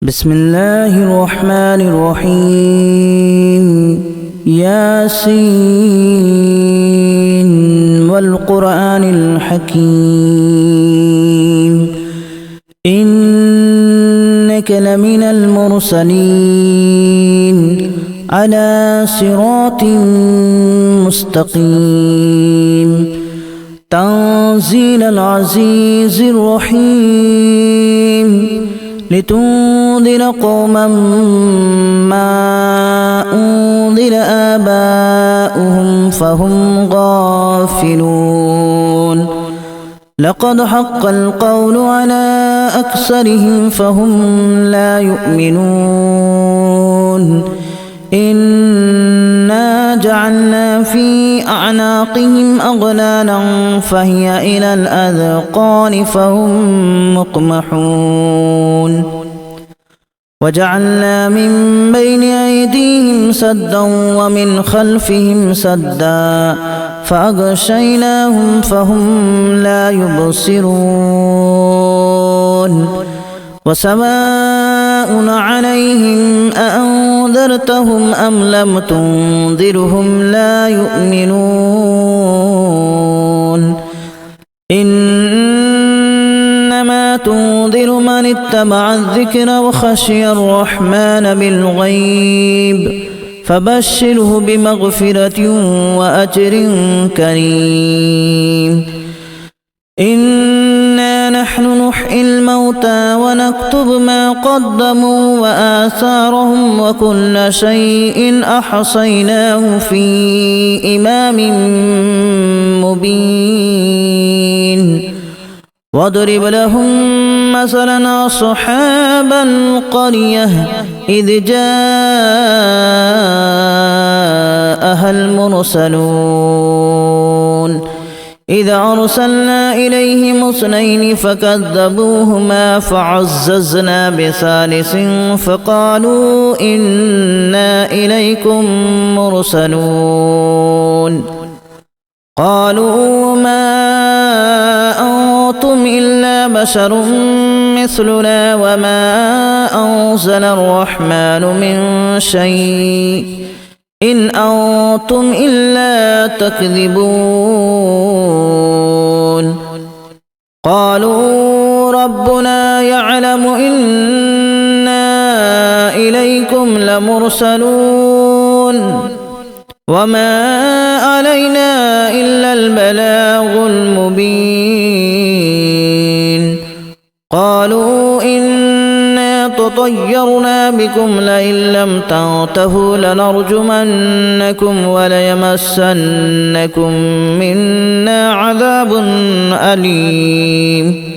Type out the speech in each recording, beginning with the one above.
بسم الله الرحمن الرحيم ياسين والقرآن الحكيم إنك لمن المرسلين على صراط مستقيم تنزيل العزيز الرحيم لتنذر قوما ما أنذر آباؤهم فهم غافلون لقد حق القول على أكثرهم فهم لا يؤمنون إنا جعلنا في أعناقهم أغلالا فهي إلى الأذقان فهم مقمحون وجعلنا من بين أيديهم سدا ومن خلفهم سدا فأغشيناهم فهم لا يبصرون وسواء عليهم أأنذرتهم أم لم تنذرهم لا يؤمنون إنما تنذر من اتبع الذكر وخشي الرحمن بالغيب فبشره بمغفرة وأجر كريم إنا نحن نحيي الموتى ونكتب ما قدموا وآثارهم وكل شيء أحصيناه في إمام مبين واضرب لهم مثلا أصحاب القرية إذ جاءها المرسلون إذ أرسلنا إليهم اثنين فكذبوهما فعززنا بثالث فقالوا إنا إليكم مرسلون قالوا ما أنتم إلا بشر مثلنا وما أنزل الرحمن من شيء إن أنتم إلا تكذبون قالوا ربنا يعلم إنا إليكم لمرسلون وما علينا إلا البلاغ المبين قالوا إنا تطيرنا بكم لئن لم تنتهوا لنرجمنكم وليمسنكم منا عذاب أليم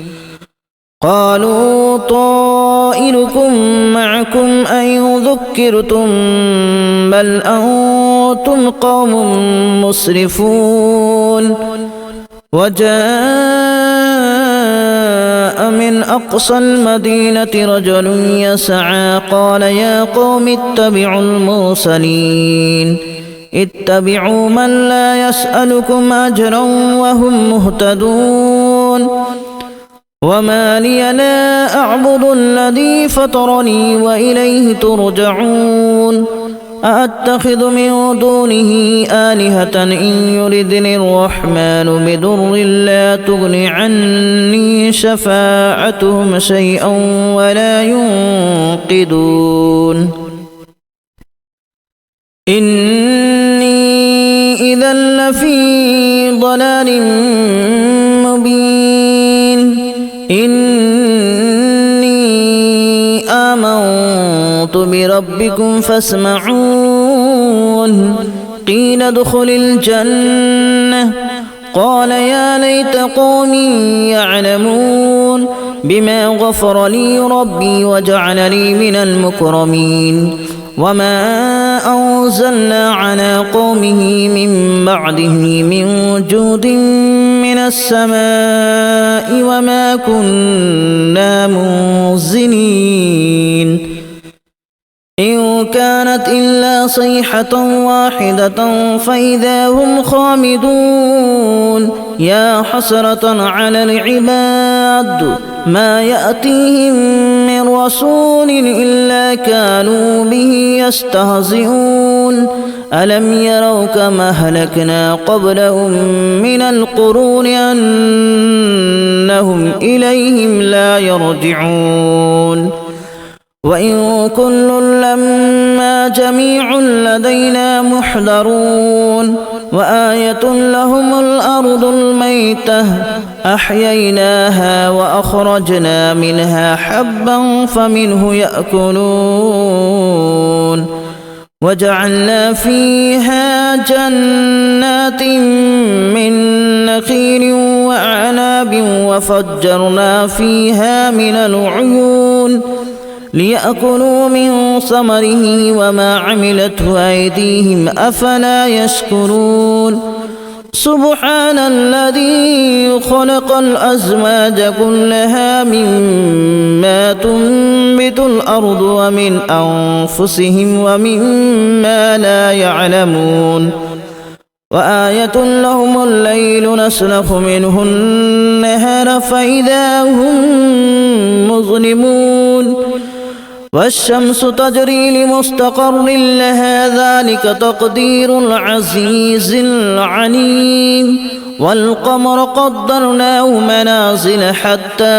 قالوا طائركم معكم أن ذكرتم بل أنتم قوم مسرفون وجاء من أقصى المدينة رجل يسعى قال يا قوم اتبعوا المرسلين اتبعوا من لا يسألكم أجرا وهم مهتدون وما لي لا أعبد الذي فطرني وإليه ترجعون أأتخذ من دونه آلهة إن يردني الرحمن بضر لا تغن عني شفاعتهم شيئا ولا ينقذون إني إذا لفي ضلال مبين إني آمنت بربكم فاسمعون قيل ادخل الجنة قال يا ليت قومي يعلمون بما غفر لي ربي وجعلني من المكرمين وما أنزلنا على قومه من بعده من جود من السماء وما كنا منزلين إن كانت إلا صيحة واحدة فإذا هم خامدون يا حسرة على العباد ما يأتيهم من رسول إلا كانوا به يستهزئون ألم يروا كما أهلكنا قبلهم من القرون أنهم إليهم لا يرجعون وإن كل لما جميع لدينا محضرون وآية لهم الأرض الميتة أحييناها وأخرجنا منها حبا فمنه يأكلون وجعلنا فيها جنات من نخيل وأعناب وفجرنا فيها من العيون ليأكلوا من ثمره وما عملته أيديهم أفلا يشكرون سبحان الذي خلق الأزواج كلها مما تنبت الأرض ومن أنفسهم ومما لا يعلمون وآية لهم الليل نسلخ منه النهار فإذا هم مظلمون والشمس تجري لمستقر لها ذلك تقدير العزيز العليم والقمر قدرناه منازل حتى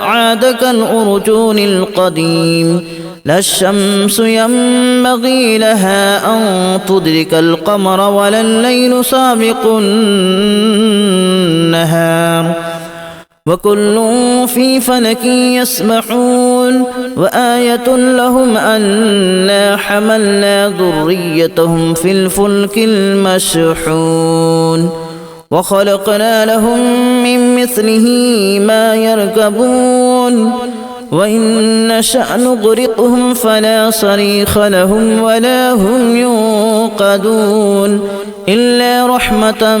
عاد كالأرجون القديم لا الشمس ينبغي لها أن تدرك القمر ولا الليل سابق النهار وكل في فلك يسبحون وآية لهم أنا حملنا ذريتهم في الفلك المشحون وخلقنا لهم من مثله ما يركبون وإن نشأ نغرقهم فلا صريخ لهم ولا هم ينقذون إلا رحمة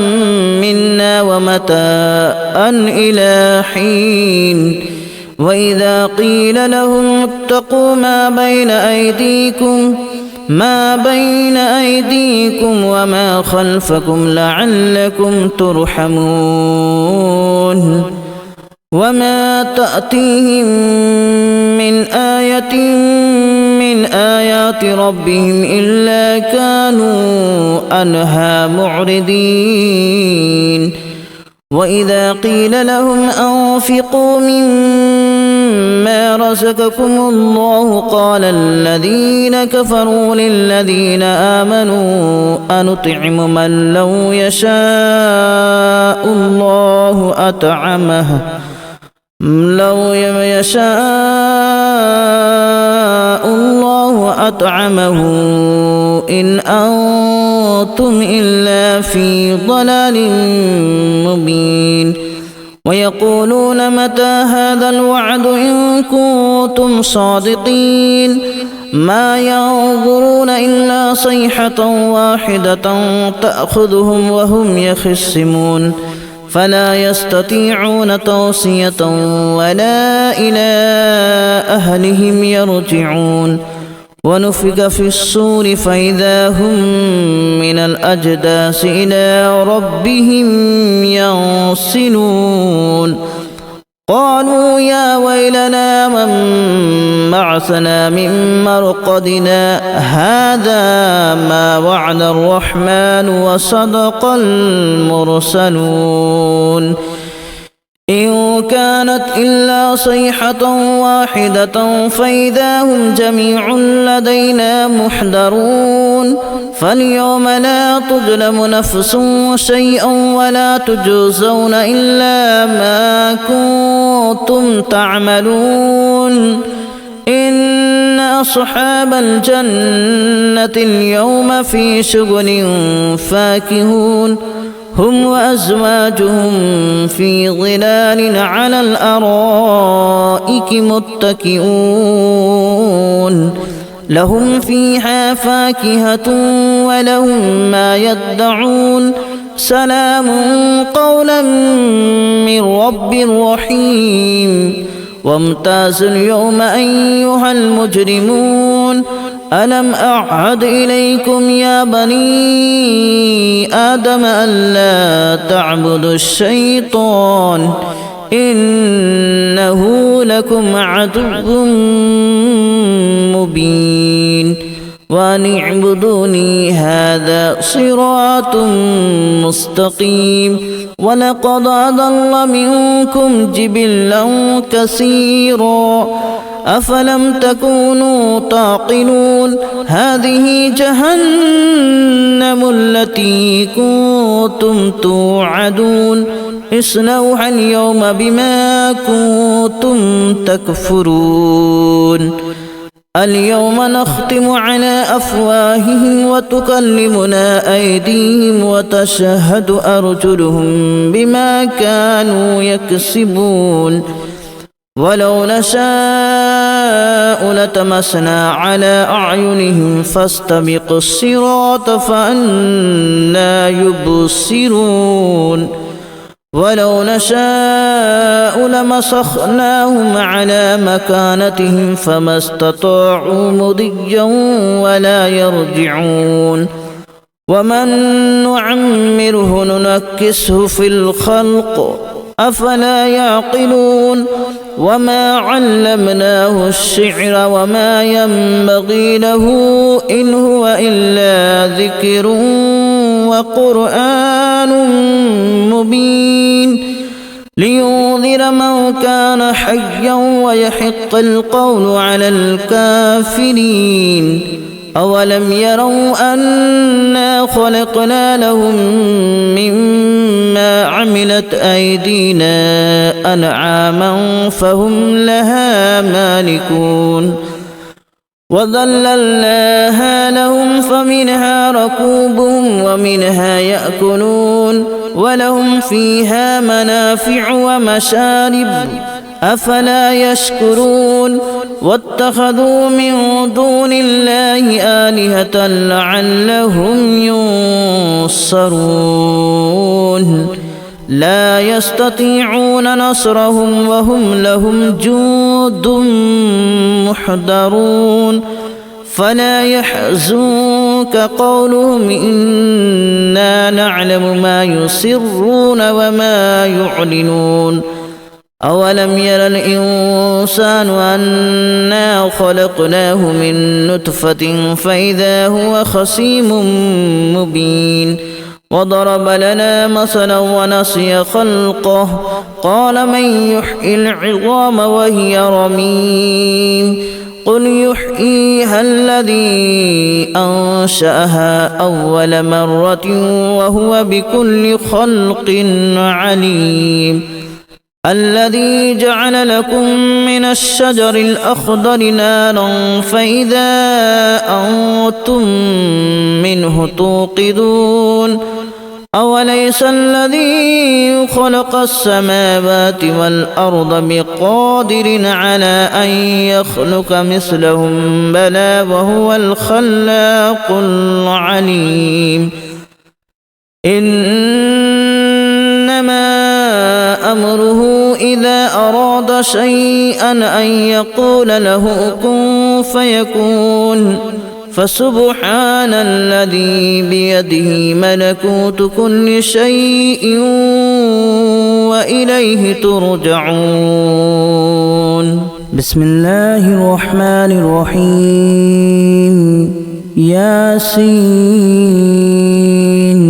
منا ومتاعا إلى حين وإذا قيل لهم اتقوا ما بين أيديكم وما خلفكم لعلكم ترحمون وما تأتيهم من آية من آيات ربهم إلا كانوا عنها معرضين وإذا قيل لهم أنفقوا مما رزقكم الله قال الذين كفروا للذين آمنوا أنطعم من لو يشاء الله أطعمه إن أنتم إلا في ضلال مبين ويقولون متى هذا الوعد إن كنتم صادقين ما ينظرون إلا صيحة واحدة تأخذهم وهم يخصمون فلا يستطيعون توصية ولا إلى أهلهم يرجعون ونفخ في الصور فإذا هم من الأجداث إلى ربهم ينسلون قالوا يا ويلنا من بعثنا من مرقدنا هذا ما وعد الرحمن وصدق المرسلون إن كانت إلا صيحة واحدة فإذا هم جميع لدينا محضرون فاليوم لا تظلم نفس شيئا ولا تجزون إلا ما كنتم تعملون إن أصحاب الجنة اليوم في شغل فاكهون هم وأزواجهم في ظلال على الأرائك متكئون لهم فيها فاكهة ولهم ما يدعون سلام قولا من رب رحيم وامتازوا اليوم أيها المجرمون ألم أعهد إليكم يا بني آدم ألا تعبدوا الشيطان إنه لكم عدو مبين وأن اعبدوني هذا صراط مستقيم ولقد أضل منكم جبلا كثيرا أفلم تكونوا تعقلون هذه جهنم التي كنتم توعدون اصلوها اليوم بما كنتم تكفرون اليوم نختم على أفواههم وتكلمنا أيديهم وتشهد أرجلهم بما كانوا يكسبون ولو نشاء لتمسنا على أعينهم فاستبقوا الصراط فأنى يبصرون ولو نشاء لمسخناهم على مكانتهم فما استطاعوا مضيا ولا يرجعون ومن نعمره ننكسه في الخلق أفلا يعقلون وما علمناه الشعر وما ينبغي له إن هو إلا ذكر وقرآن مبين لينذر من كان حيا ويحق القول على الكافرين أولم يروا أنا خلقنا لهم مما عملت أيدينا أنعاما فهم لها مالكون وذللناها لهم فمنها ركوبهم ومنها يأكلون ولهم فيها منافع ومشارب أفلا يشكرون واتخذوا من دون الله آلهة لعلهم ينصرون لا يستطيعون نصرهم وهم لهم جند محضرون فلا يحزنك قولهم إنا نعلم ما يسرون وما يعلنون أولم ير الإنسان أنا خلقناه من نطفة فإذا هو خصيم مبين وضرب لنا مثلا ونسي خلقه قال من يحيي العظام وهي رميم قل يحييها الذي أنشأها أول مرة وهو بكل خلق عليم الذي جعل لكم من الشجر الأخضر نارا فإذا أنتم منه توقدون أوليس الذي خلق السماوات والأرض بقادر على أن يخلق مثلهم بلى وهو الخلاق العليم إنما أمره إذا أراد شيئا أن يقول له كن فيكون فسبحان الذي بيده ملكوت كل شيء وإليه ترجعون بسم الله الرحمن الرحيم ياسين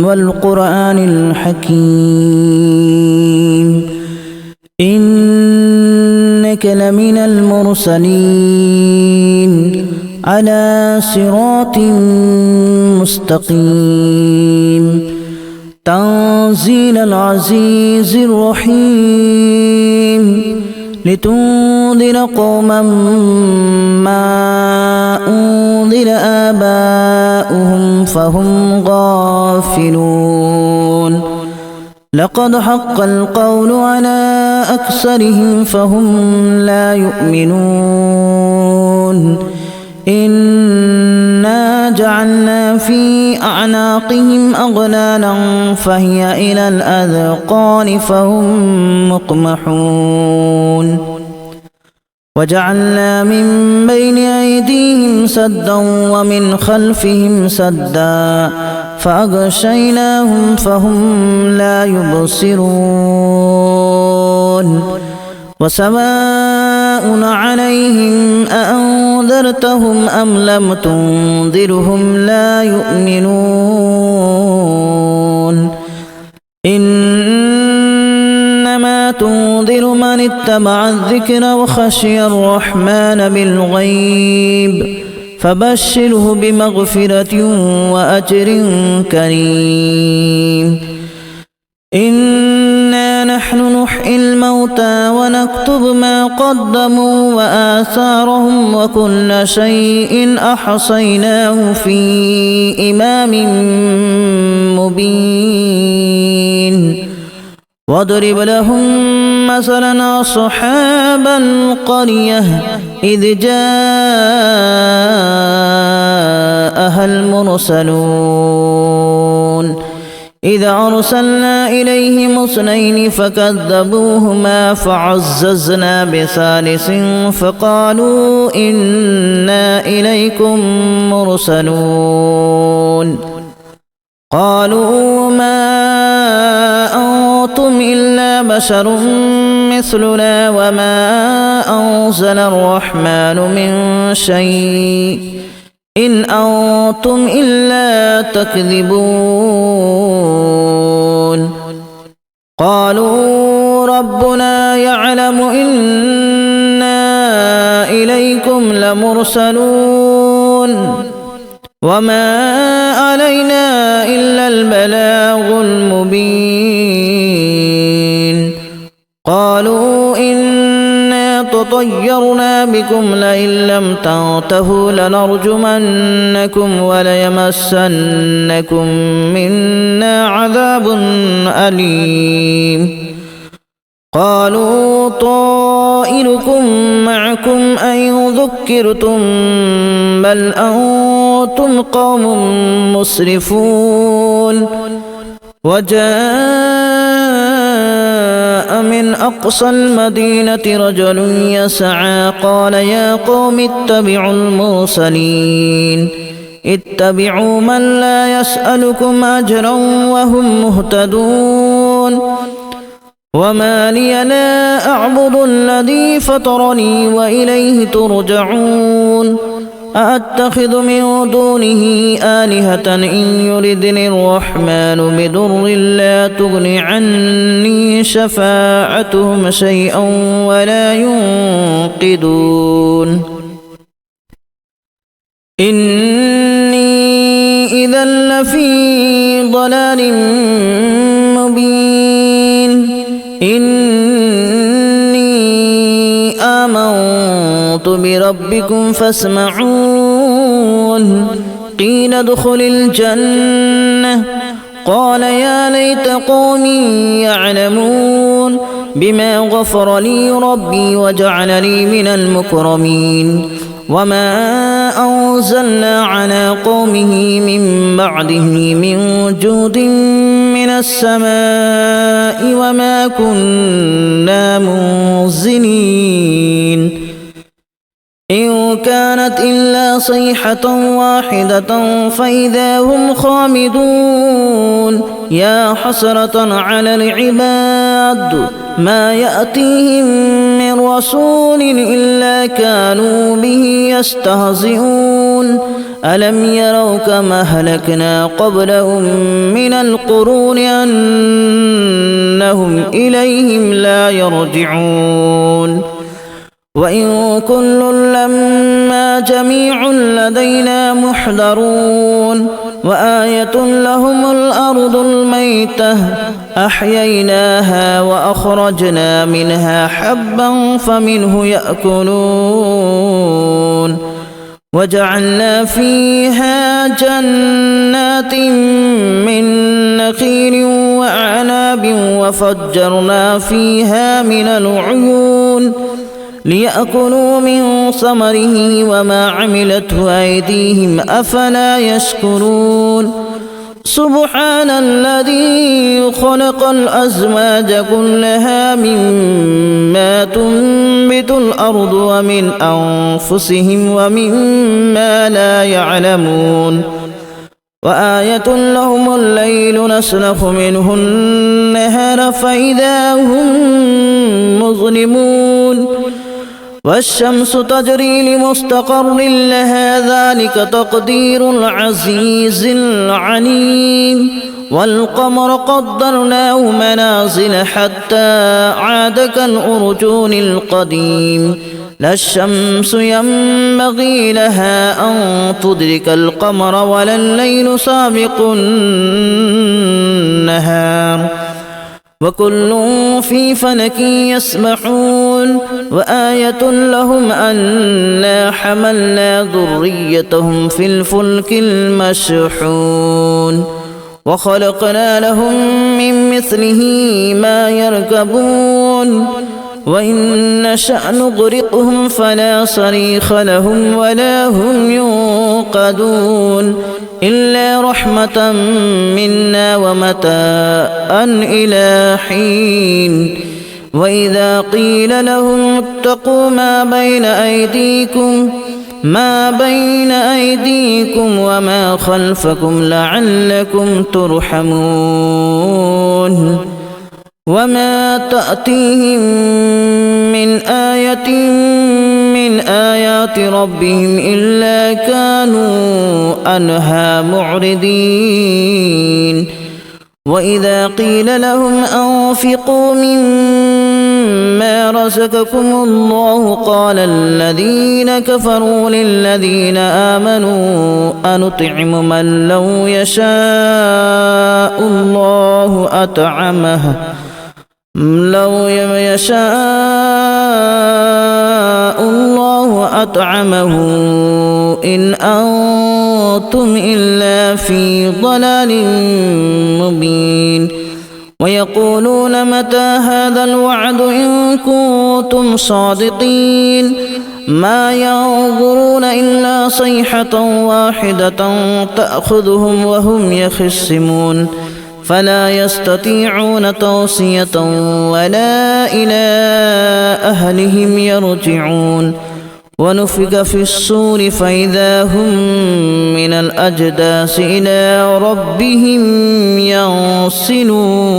والقرآن الحكيم إنك لمن المرسلين على صراط مستقيم تنزيل العزيز الرحيم لتنذر قوما ما أنذر آباؤهم فهم غافلون لقد حق القول على أكثرهم فهم لا يؤمنون إنا جعلنا في أعناقهم أغلالا فهي إلى الأذقان فهم مقمحون وجعلنا من بين أيديهم سدا ومن خلفهم سدا فأغشيناهم فهم لا يبصرون وسواء عليهم أأنذرتهم أم لم تنذرهم لا يؤمنون إنما تنذر من اتبع الذكر وخشي الرحمن بالغيب فبشره بمغفرة وأجر كريم إنا نحن نحيي الموتى ونكتب ما قدموا وآثارهم وكل شيء أحصيناه في إمام مبين واضرب لهم مثلا أصحاب القرية إذ جاءها المرسلون إذ أرسلنا إليهم اثنين فكذبوهما فعززنا بثالث فقالوا إنا إليكم مرسلون قالوا ما أنتم إلا بشر مثلنا وما أنزل الرحمن من شيء إن أنتم إلا تكذبون قالوا ربنا يعلم إنا إليكم لمرسلون وما علينا إلا البلاغ المبين قالوا إنا تطيرنا بكم لئن لم تنتهوا لنرجمنكم وليمسنكم منا عذاب أليم قالوا طائركم معكم أن ذكرتم بل أنتم قوم مسرفون وجاء من أقصى المدينة رجل يسعى قال يا قوم اتبعوا المرسلين اتبعوا من لا يسألكم أجرا وهم مهتدون وما لي لا أعبد الذي فطرني وإليه ترجعون أأتخذ من دونه آلهة إن يردني الرحمن بضر لا تغن عني شفاعتهم شيئا ولا ينقذون إني إذا لفي ضلال مبين إني آمنت بربكم فاسمعون قيل ادخل الجنة قال يا ليت قومي يعلمون بما غفر لي ربي وجعلني من المكرمين وما أنزلنا على قومه من بعده من جود من السماء وما كنا منزلين إن كانت إلا صيحة واحدة فإذا هم خامدون يا حسرة على العباد ما يأتيهم من رسول إلا كانوا به يستهزئون ألم يروا كما أهلكنا قبلهم من القرون أنهم إليهم لا يرجعون وإن كل لما جميع لدينا محضرون وآية لهم الأرض الميتة أحييناها وأخرجنا منها حبا فمنه يأكلون وجعلنا فيها جنات من نخيل وأعناب وفجرنا فيها من العيون ليأكلوا من ثمره وما عملته أيديهم أفلا يشكرون سبحان الذي خلق الأزواج كلها مما تنبت الأرض ومن أنفسهم ومما لا يعلمون وآية لهم الليل نسلخ منه النهار فإذا هم مظلمون والشمس تجري لمستقر لها ذلك تقدير العزيز العليم والقمر قدرناه منازل حتى عاد كالأرجون القديم لا الشمس ينبغي لها أن تدرك القمر ولا الليل سابق النهار وكل في فلك يسبحون وآية لهم أنا حملنا ذريتهم في الفلك المشحون وخلقنا لهم من مثله ما يركبون وإن نشأ نغرقهم فلا صريخ لهم ولا هم ينقذون إلا رحمة منا ومتاعا إلى حين وإذا قيل لهم اتقوا ما بين أيديكم وما خلفكم لعلكم ترحمون وما تأتيهم من آية من آيات ربهم إلا كانوا عنها معرضين وإذا قيل لهم أنفقوا مما رزقكم الله قال الذين كفروا للذين آمنوا أنطعم من لو يشاء الله أطعمه إن أنتم إلا في ضلال مبين ويقولون متى هذا الوعد إن كنتم صادقين ما ينظرون إلا صيحة واحدة تأخذهم وهم يخصمون فلا يستطيعون توصية ولا إلى أهلهم يرجعون ونفخ في الصور فإذا هم من الأجداث إلى ربهم ينسلون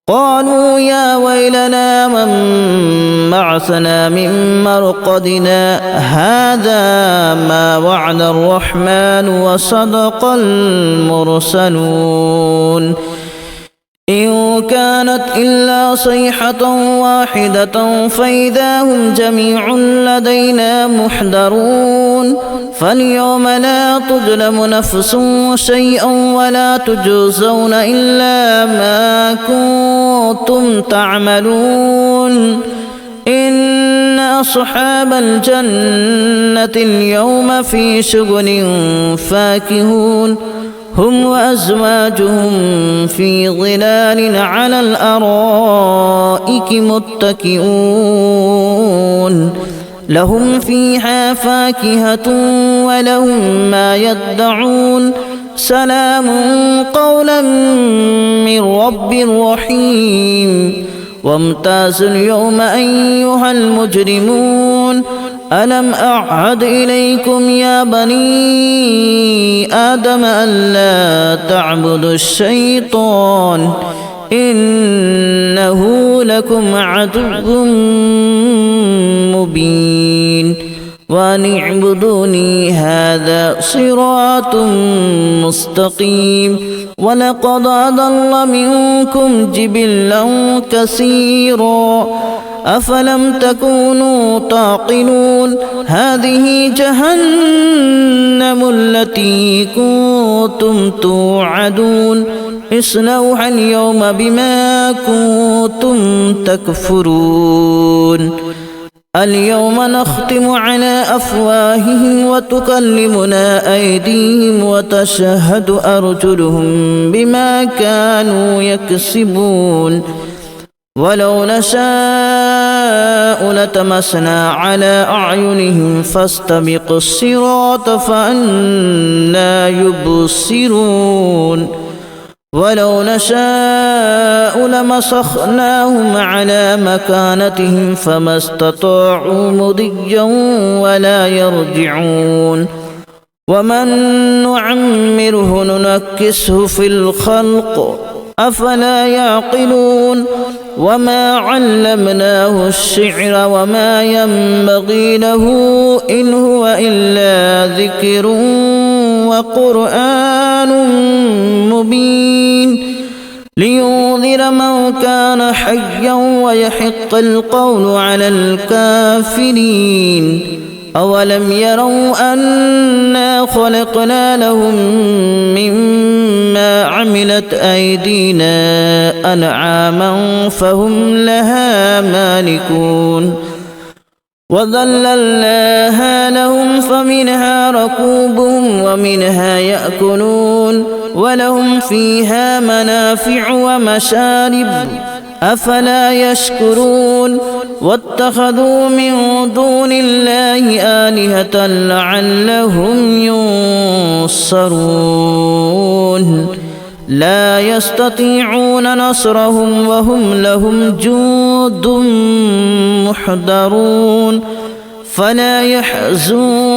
قالوا يا ويلنا من بعثنا من مرقدنا هذا ما وعد الرحمن وصدق المرسلون إن كانت إلا صيحة واحدة فإذا هم جميع لدينا محضرون فاليوم لا تظلم نفس شيئا ولا تجزون إلا ما كنتم تعملون إن أصحاب الجنة اليوم في شغل فاكهون هم وأزواجهم في ظلال على الأرائك متكئون لهم فيها فاكهة ولهم ما يدعون سلام قولا من رب رحيم وامتازوا اليوم أيها المجرمون ألم أعهد إليكم يا بني آدم ألا تعبدوا الشيطان إنه لكم عدو مبين وأن اعبدوني هذا صراط مستقيم ولقد أضل منكم جبلا كثيرا أفلم تكونوا تعقلون هذه جهنم التي كنتم توعدون اصلوها اليوم بما كنتم تكفرون اليوم نختم على أفواههم وتكلمنا أيديهم وتشهد أرجلهم بما كانوا يكسبون ولو نشاء لتمسنا على أعينهم فاستبقوا الصراط فأنى يبصرون ولو نشاء لمسخناهم على مكانتهم فما استطاعوا مضيا ولا يرجعون ومن نعمره ننكسه في الخلق أفلا يعقلون وما علمناه الشعر وما ينبغي له إن هو إلا ذكر وقرآن مبين لينذر من كان حيا ويحق القول على الكافرين أولم يروا أنا خلقنا لهم مما عملت أيدينا أنعاما فهم لها مالكون وذللناها لهم فمنها ركوبهم ومنها يأكلون ولهم فيها منافع ومشارب أفلا يشكرون واتخذوا من دون الله آلهة لعلهم ينصرون لا يستطيعون نصرهم وهم لهم جند محضرون فلا يحزنون